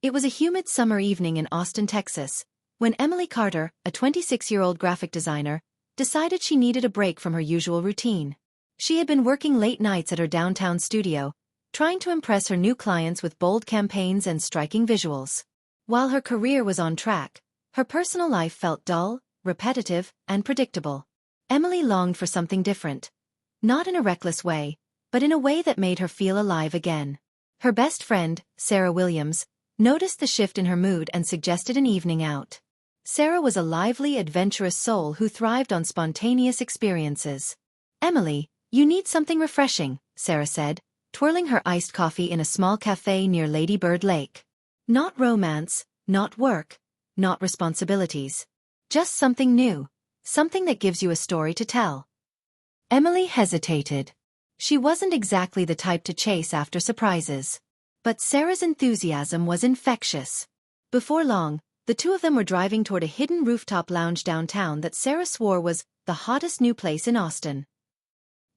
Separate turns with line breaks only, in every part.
It was a humid summer evening in Austin, Texas, when Emily Carter, a 26-year-old graphic designer, decided she needed a break from her usual routine. She had been working late nights at her downtown studio, trying to impress her new clients with bold campaigns and striking visuals. While her career was on track, her personal life felt dull, repetitive, and predictable. Emily longed for something different. Not in a reckless way, but in a way that made her feel alive again. Her best friend, Sarah Williams, noticed the shift in her mood and suggested an evening out. Sarah was a lively, adventurous soul who thrived on spontaneous experiences. "Emily, you need something refreshing," Sarah said, twirling her iced coffee in a small cafe near Lady Bird Lake. "Not romance, not work, not responsibilities. Just something new, something that gives you a story to tell." Emily hesitated. She wasn't exactly the type to chase after surprises. But Sarah's enthusiasm was infectious. Before long, the two of them were driving toward a hidden rooftop lounge downtown that Sarah swore was the hottest new place in Austin.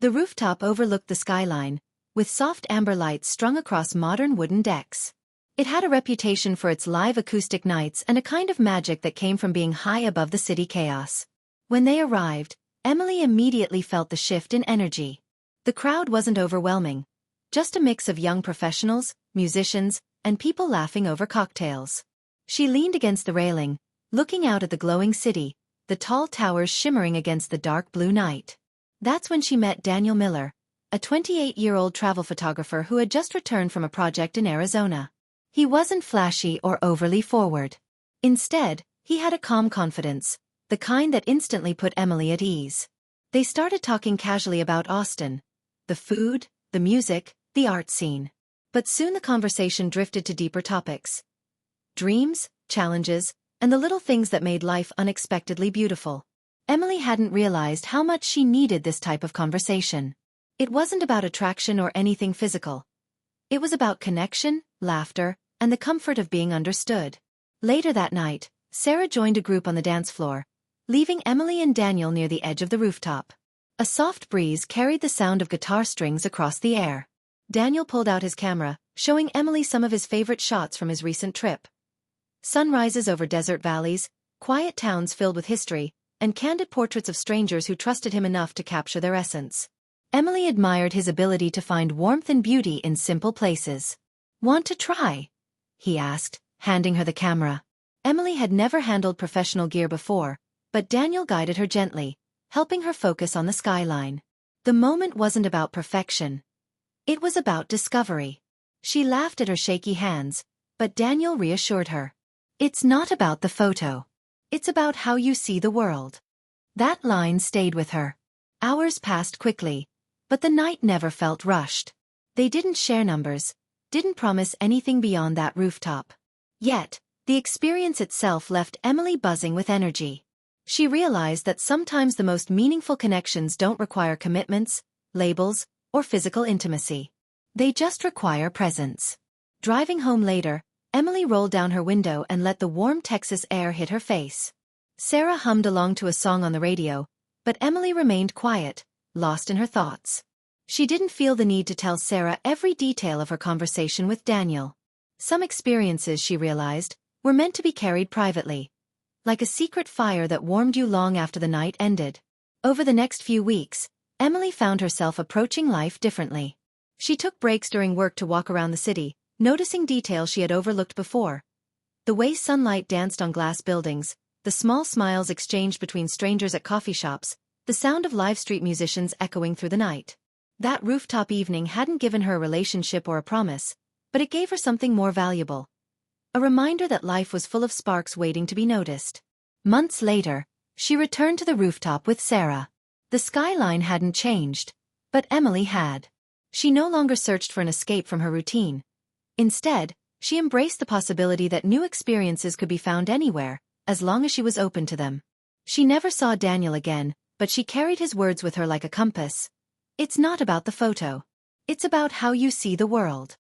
The rooftop overlooked the skyline, with soft amber lights strung across modern wooden decks. It had a reputation for its live acoustic nights and a kind of magic that came from being high above the city chaos. When they arrived, Emily immediately felt the shift in energy. The crowd wasn't overwhelming, just a mix of young professionals, musicians, and people laughing over cocktails. She leaned against the railing, looking out at the glowing city, the tall towers shimmering against the dark blue night. That's when she met Daniel Miller, a 28-year-old travel photographer who had just returned from a project in Arizona. He wasn't flashy or overly forward. Instead, he had a calm confidence, the kind that instantly put Emily at ease. They started talking casually about Austin, the food, the music, the art scene. But soon the conversation drifted to deeper topics. Dreams, challenges, and the little things that made life unexpectedly beautiful. Emily hadn't realized how much she needed this type of conversation. It wasn't about attraction or anything physical. It was about connection, laughter, and the comfort of being understood. Later that night, Sarah joined a group on the dance floor, leaving Emily and Daniel near the edge of the rooftop. A soft breeze carried the sound of guitar strings across the air. Daniel pulled out his camera, showing Emily some of his favorite shots from his recent trip. Sunrises over desert valleys, quiet towns filled with history, and candid portraits of strangers who trusted him enough to capture their essence. Emily admired his ability to find warmth and beauty in simple places. "Want to try?" he asked, handing her the camera. Emily had never handled professional gear before, but Daniel guided her gently, helping her focus on the skyline. The moment wasn't about perfection. It was about discovery. She laughed at her shaky hands, but Daniel reassured her. "It's not about the photo. It's about how you see the world." That line stayed with her. Hours passed quickly, but the night never felt rushed. They didn't share numbers, didn't promise anything beyond that rooftop. Yet, the experience itself left Emily buzzing with energy. She realized that sometimes the most meaningful connections don't require commitments, labels, or physical intimacy. They just require presence. Driving home later, Emily rolled down her window and let the warm Texas air hit her face. Sarah hummed along to a song on the radio, but Emily remained quiet, lost in her thoughts. She didn't feel the need to tell Sarah every detail of her conversation with Daniel. Some experiences, she realized, were meant to be carried privately, like a secret fire that warmed you long after the night ended. Over the next few weeks, Emily found herself approaching life differently. She took breaks during work to walk around the city, noticing details she had overlooked before. The way sunlight danced on glass buildings, the small smiles exchanged between strangers at coffee shops, the sound of live street musicians echoing through the night. That rooftop evening hadn't given her a relationship or a promise, but it gave her something more valuable. A reminder that life was full of sparks waiting to be noticed. Months later, she returned to the rooftop with Sarah. The skyline hadn't changed, but Emily had. She no longer searched for an escape from her routine. Instead, she embraced the possibility that new experiences could be found anywhere, as long as she was open to them. She never saw Daniel again, but she carried his words with her like a compass. "It's not about the photo. It's about how you see the world."